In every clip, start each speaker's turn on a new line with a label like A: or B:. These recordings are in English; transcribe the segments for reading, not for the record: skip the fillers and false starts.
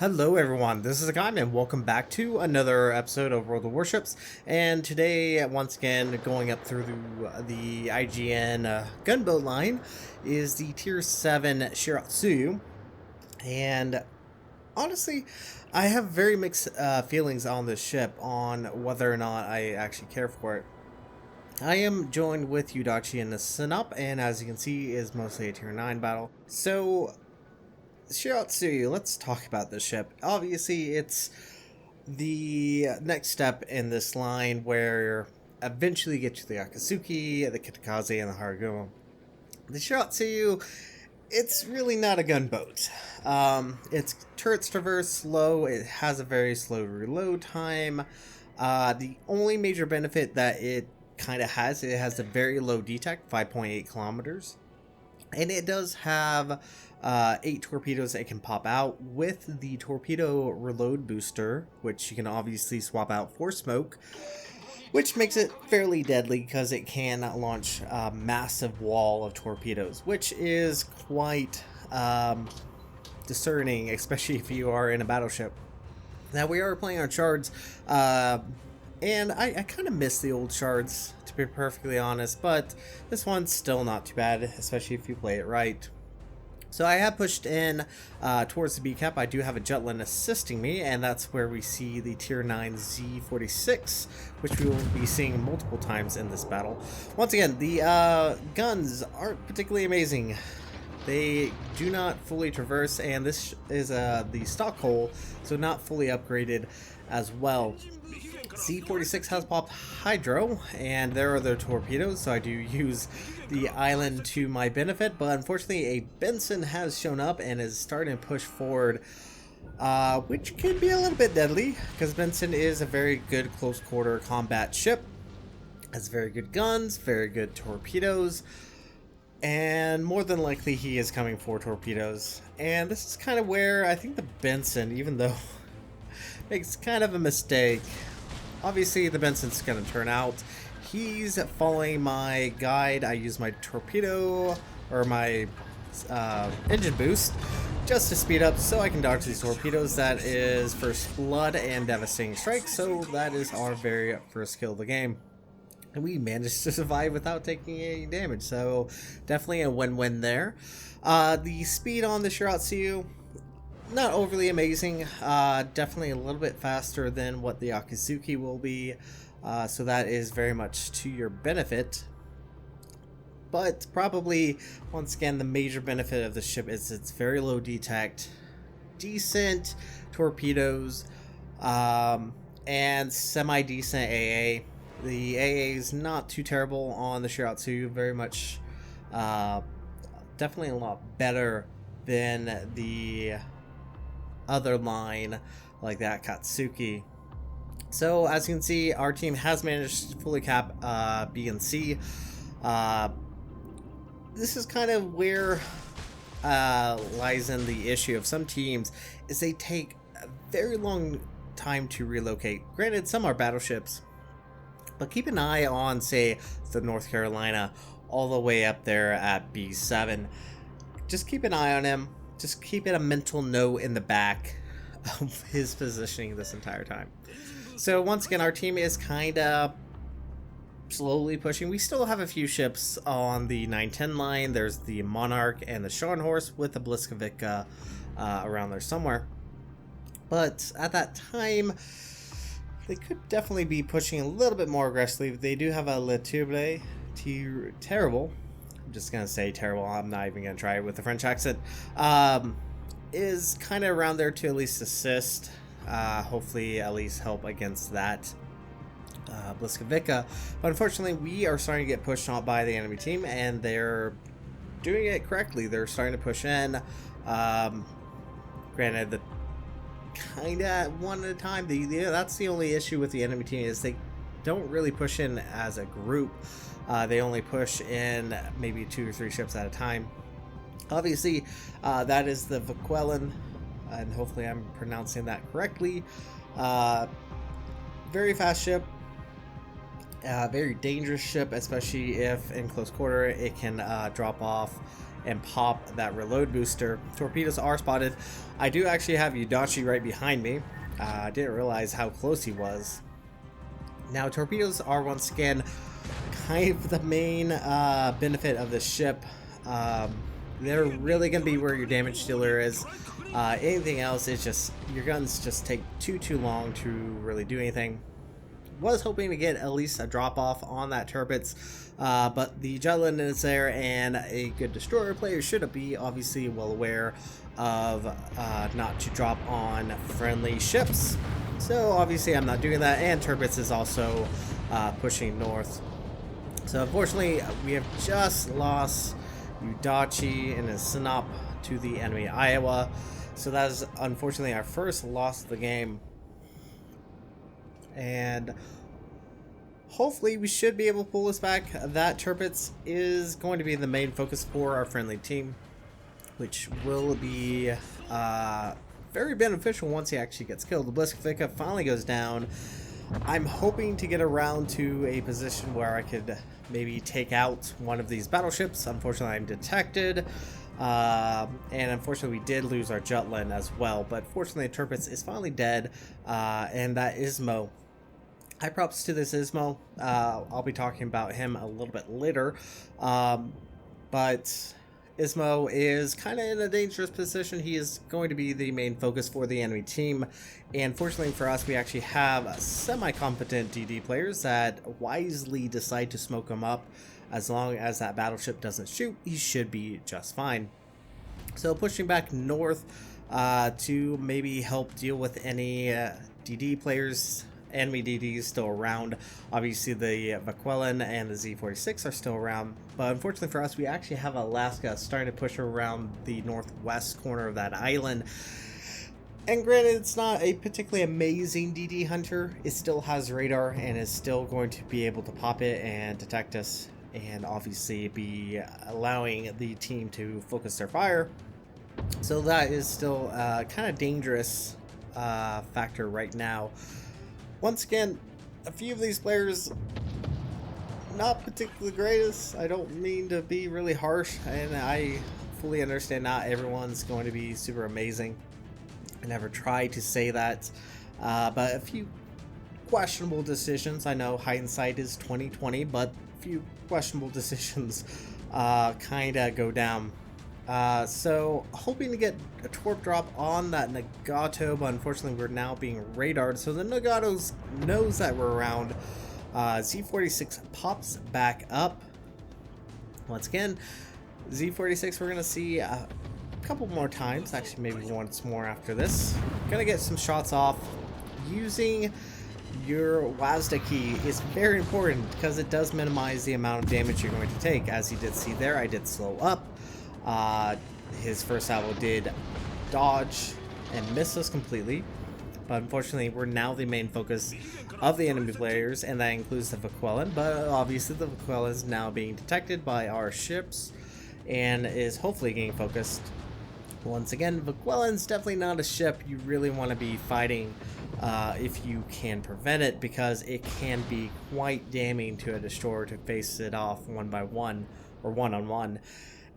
A: Hello everyone, this is Hakaym and welcome back to another episode of World of Warships. And today, once again, going up through the IGN gunboat line is the Tier 7 Shiratsuyu. And honestly, I have very mixed feelings on this ship on whether or not I actually care for it. I am joined with Yudachi in the Synop, and as you can see, is mostly a Tier 9 battle. So, Shiratsuyu, let's talk about this ship. Obviously, it's the next step in this line where eventually you get to the Akatsuki, the Kitakaze, and the Haragumo. The Shiratsuyu, it's really not a gunboat. Its turrets traverse slow, it has a very slow reload time. The only major benefit that it kind of has, it has a very low detect, 5.8 kilometers. And it does have 8 torpedoes that it can pop out with the torpedo reload booster, which you can obviously swap out for smoke, which makes it fairly deadly because it can launch a massive wall of torpedoes, which is quite discerning, especially if you are in a battleship. Now, we are playing on shards, and I kind of miss the old shards, to be perfectly honest, but this one's still not too bad, especially if you play it right. So I have pushed in towards the B cap. I do have a Jutland assisting me, and that's where we see the Tier 9 Z46, which we will be seeing multiple times in this battle. Once again, the guns aren't particularly amazing. They do not fully traverse, and this is the stock hull, so not fully upgraded as well. C-46 has popped Hydro, and there are their torpedoes, so I do use the island to my benefit, but unfortunately a Benson has shown up and is starting to push forward, which could be a little bit deadly, because Benson is a very good close quarter combat ship. Has very good guns, very good torpedoes, and more than likely he is coming for torpedoes. And this is kind of where I think the Benson, even though makes kind of a mistake. Obviously, the Benson's going to turn out. He's following my guide. I use my torpedo, or my engine boost, just to speed up so I can dodge these torpedoes. That is First Blood and Devastating Strike, so that is our very first kill of the game. And we managed to survive without taking any damage, so definitely a win-win there. The speed on the Shiratsuyu, not overly amazing, definitely a little bit faster than what the Akatsuki will be, so that is very much to your benefit. But probably, once again, the major benefit of the ship is its very low detect, decent torpedoes, and semi-decent AA. The AA is not too terrible on the Shiratsuyu, very much, definitely a lot better than the other line like that Katsuki. So as you can see, our team has managed to fully cap B and C. This is kind of where lies in the issue of some teams, is they take a very long time to relocate. Granted, some are battleships, but keep an eye on, say, the North Carolina all the way up there at B7. Just keep an eye on him. Just keep it a mental note in the back of his positioning this entire time. So once again, our team is kind of slowly pushing. We still have a few ships on the 910 line. There's the Monarch and the Scharnhorst with the Bliskovica around there somewhere. But at that time, they could definitely be pushing a little bit more aggressively. They do have a Le Turble, terrible. I'm just gonna say terrible. I'm not even gonna try it with the French accent. Is kind of around there to at least assist. Hopefully, at least help against that Bliskovica. But unfortunately, we are starting to get pushed out by the enemy team, and they're doing it correctly. They're starting to push in. Granted, the kind of one at a time. That's the only issue with the enemy team, is they don't really push in as a group. They only push in maybe 2 or 3 ships at a time. Obviously, that is the Vaquelan, and hopefully I'm pronouncing that correctly. Very fast ship, very dangerous ship, especially if in close quarter it can drop off and pop that reload booster. Torpedoes are spotted. I do actually have Yudachi right behind me. I didn't realize how close he was. Now, torpedoes are once again kind of the main benefit of this ship. They're really going to be where your damage dealer is. Anything else is just, your guns just take too long to really do anything. Was hoping to get at least a drop off on that Torps, but the Jutland is there, and a good destroyer player should be obviously well aware of not to drop on friendly ships. So obviously I'm not doing that, and Torps is also pushing north. So unfortunately we have just lost Yudachi and his Sinop to the enemy Iowa. So that is unfortunately our first loss of the game. And hopefully we should be able to pull this back. That Torps is going to be the main focus for our friendly team, which will be very beneficial once he actually gets killed. The Bliskvika finally goes down. I'm hoping to get around to a position where I could maybe take out one of these battleships. Unfortunately, I'm detected. And unfortunately, we did lose our Jutland as well. But fortunately, Torps is finally dead. And that Ismo. High props to this Ismo. I'll be talking about him a little bit later. But Ismo is kind of in a dangerous position. He is going to be the main focus for the enemy team. And fortunately for us, we actually have semi-competent DD players that wisely decide to smoke him up. As long as that battleship doesn't shoot, he should be just fine. So pushing back north to maybe help deal with any DD players, enemy DDs still around. Obviously the Vaquelan and the Z46 are still around, but unfortunately for us, we actually have Alaska starting to push around the northwest corner of that island. And granted, it's not a particularly amazing DD hunter. It still has radar and is still going to be able to pop it and detect us, and obviously be allowing the team to focus their fire. So that is still kind of dangerous factor right now. Once again, a few of these players not particularly greatest. I don't mean to be really harsh, and I fully understand not everyone's going to be super amazing. I never try to say that, but a few questionable decisions. I know hindsight is 20/20, but a few questionable decisions kind of go down. So hoping to get a Torp drop on that Nagato, but unfortunately we're now being radared, so the Nagato knows that we're around. Z46 pops back up. Once again, Z46 we're going to see a couple more times, actually maybe once more after this. Gonna get some shots off. Using your WASDA key is very important because it does minimize the amount of damage you're going to take. As you did see there, I did slow up. His first salvo did dodge and miss us completely, but unfortunately we're now the main focus of the enemy players, and that includes the Vaquelan. But obviously the Vaquelan is now being detected by our ships and is hopefully getting focused. Once again, Vaquelan's definitely not a ship you really want to be fighting if you can prevent it, because it can be quite damning to a destroyer to face it off one by one or one-on-one.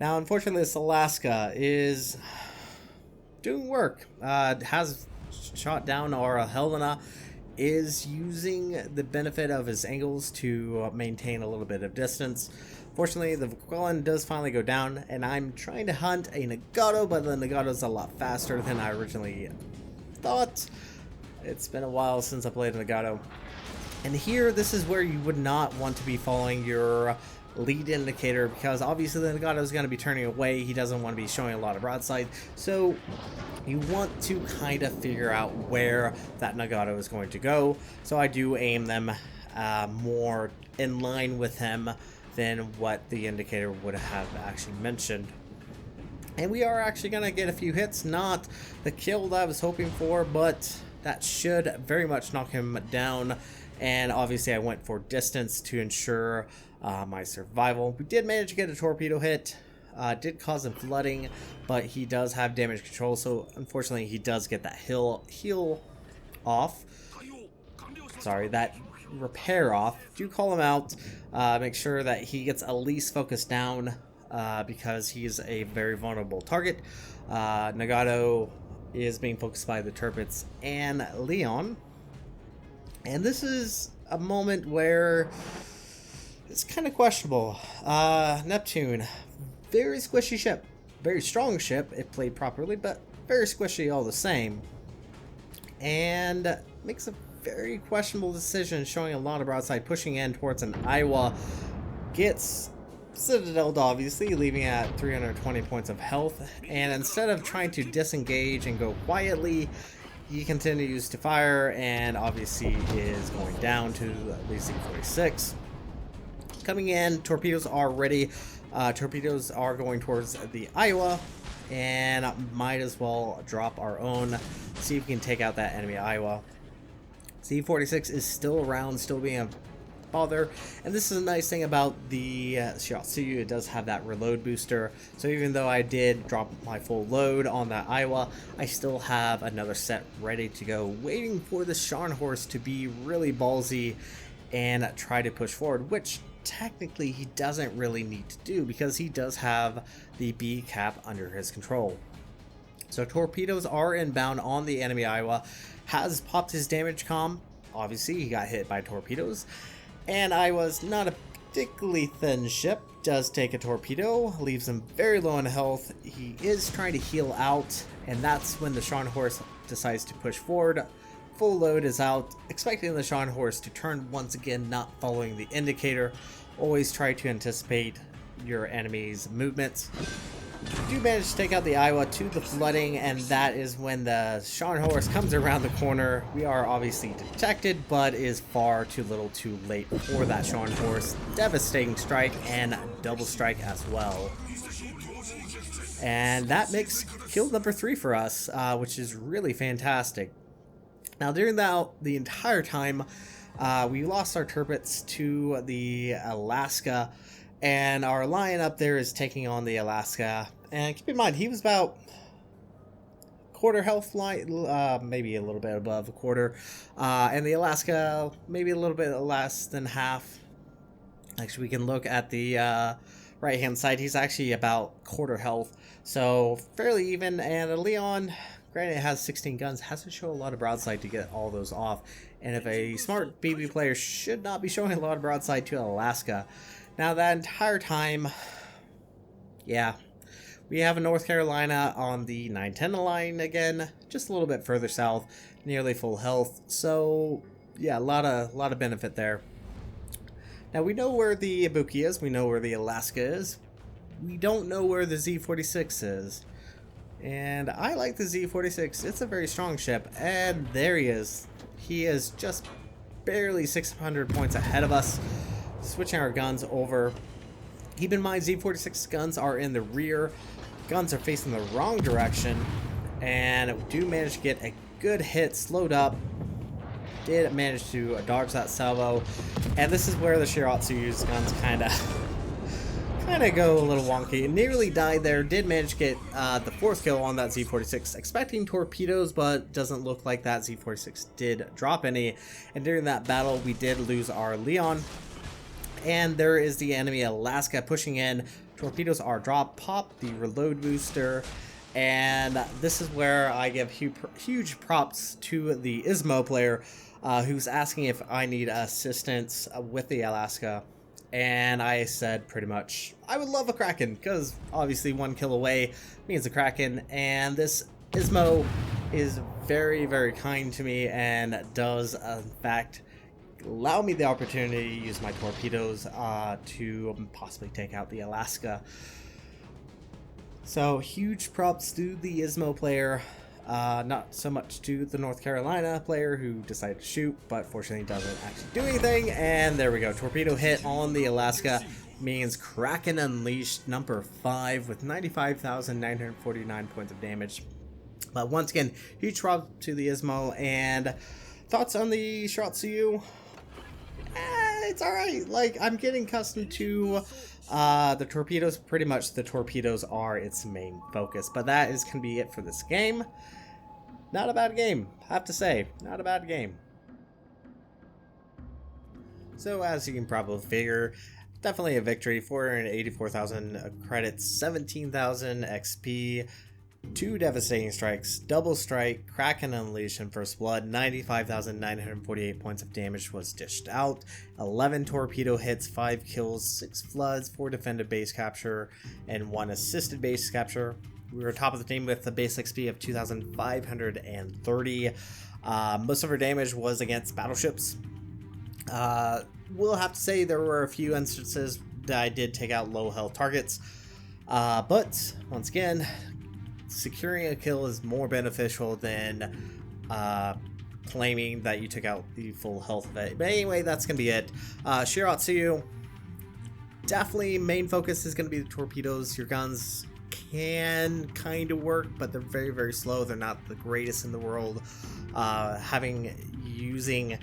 A: Now, unfortunately, this Alaska is doing work. Has shot down our Helena, is using the benefit of his angles to maintain a little bit of distance. Fortunately, the Vaquelan does finally go down, and I'm trying to hunt a Nagato, but the Nagato's a lot faster than I originally thought. It's been a while since I played a Nagato. And here, this is where you would not want to be following your lead indicator, because obviously the Nagato is going to be turning away. He doesn't want to be showing a lot of broadside, so you want to kind of figure out where that Nagato is going to go. So I do aim them more in line with him than what the indicator would have actually mentioned. And we are actually going to get a few hits, not the kill that I was hoping for, but that should very much knock him down. And obviously I went for distance to ensure my survival. We did manage to get a torpedo hit. Did cause him flooding, but he does have damage control, so unfortunately he does get that heal off. Sorry, that repair off. Do call him out. Make sure that he gets at least focused down because he's a very vulnerable target. Nagato is being focused by the Turpits and Leon. And this is a moment where it's kind of questionable. Neptune, very squishy ship. Very strong ship if played properly, but very squishy all the same. And makes a very questionable decision, showing a lot of broadside, pushing in towards an Iowa. Gets citadeled, obviously, leaving at 320 points of health. And instead of trying to disengage and go quietly, he continues to fire and obviously is going down to the Z-46. Coming in, torpedoes are ready. Torpedoes are going towards the Iowa, and might as well drop our own, see if we can take out that enemy Iowa. Z-46 is still around, still being a bother, and this is a nice thing about the Shiratsuyu. It does have that reload booster, so even though I did drop my full load on that Iowa, I still have another set ready to go, waiting for the Scharnhorst to be really ballsy and try to push forward, which technically he doesn't really need to do because he does have the B cap under his control. So torpedoes are inbound on the enemy Iowa, has popped his damage comm. Obviously he got hit by torpedoes, and Iowa's not a particularly thin ship, does take a torpedo, leaves him very low in health. He is trying to heal out, and that's when the Scharnhorst decides to push forward. Full load is out, expecting the Scharnhorst to turn once again, not following the indicator. Always try to anticipate your enemy's movements. Do manage to take out the Iowa to the flooding, and that is when the Scharnhorst comes around the corner. We are obviously detected, but is far too little too late for that Scharnhorst. Devastating strike and double strike as well. And that makes kill number 3 for us, which is really fantastic. Now during the entire time, we lost our Turpits to the Alaska, and our lion up there is taking on the Alaska. And keep in mind, he was about quarter health, maybe a little bit above a quarter, and the Alaska maybe a little bit less than half. Actually, we can look at the right hand side. He's actually about quarter health, so fairly even. And a Leon, granted, it has 16 guns, has to show a lot of broadside to get all those off. And if a smart BB player should not be showing a lot of broadside to Alaska. Now that entire time, yeah, we have a North Carolina on the 910 line again, just a little bit further south, nearly full health. So yeah, a lot of benefit there. Now we know where the Ibuki is, we know where the Alaska is. We don't know where the Z-46 is. And I like the Z-46. It's a very strong ship. And there he is. He is just barely 600 points ahead of us. Switching our guns over. Keep in mind, Z-46 guns are in the rear. Guns are facing the wrong direction. And we do manage to get a good hit, slowed up. Did manage to dodge that salvo. And this is where the Shiratsuyu's guns kind of go a little wonky. Nearly died there. Did manage to get the 4th kill on that Z-46, expecting torpedoes, but doesn't look like that Z-46 did drop any. And during that battle, we did lose our Leon. And there is the enemy Alaska pushing in. Torpedoes are dropped, pop the reload booster. And this is where I give huge props to the Ismo player, who's asking if I need assistance with the Alaska. And I said pretty much, I would love a Kraken, because obviously 1 kill away means a Kraken. And this Ismo is very, very kind to me and does, in fact, allow me the opportunity to use my torpedoes to possibly take out the Alaska. So huge props to the Ismo player. Not so much to the North Carolina player who decided to shoot, but fortunately doesn't actually do anything. And there we go. Torpedo hit on the Alaska means Kraken Unleashed number 5 with 95,949 points of damage. But once again, huge props to the Ismo. And thoughts on the Shiratsuyu? It's alright. Like, I'm getting accustomed to the torpedoes. Pretty much the torpedoes are its main focus. But that is going to be it for this game. Not a bad game, I have to say. Not a bad game. So as you can probably figure, definitely a victory. 484,000 credits, 17,000 XP, 2 devastating strikes, double strike, Kraken Unleash, and First Blood. 95,948 points of damage was dished out, 11 torpedo hits, 5 kills, 6 floods, 4 defended base capture, and 1 assisted base capture. We were top of the team with a base XP of 2,530. Most of our damage was against battleships. We'll have to say there were a few instances that I did take out low health targets, but once again, securing a kill is more beneficial than claiming that you took out the full health of it. But anyway, that's gonna be it. Shiratsuyu, definitely main focus is gonna be the torpedoes. Your guns can kind of work, but they're very, very slow. They're not the greatest in the world. Using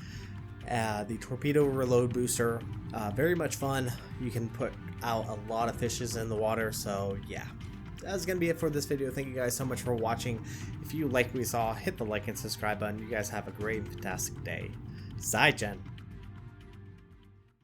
A: the torpedo reload booster, very much fun. You can put out a lot of fishes in the water. So yeah, that's gonna be it for this video. Thank you guys so much for watching. If you like what you saw, hit the like and subscribe button. You guys have a great and fantastic day. Zaijen.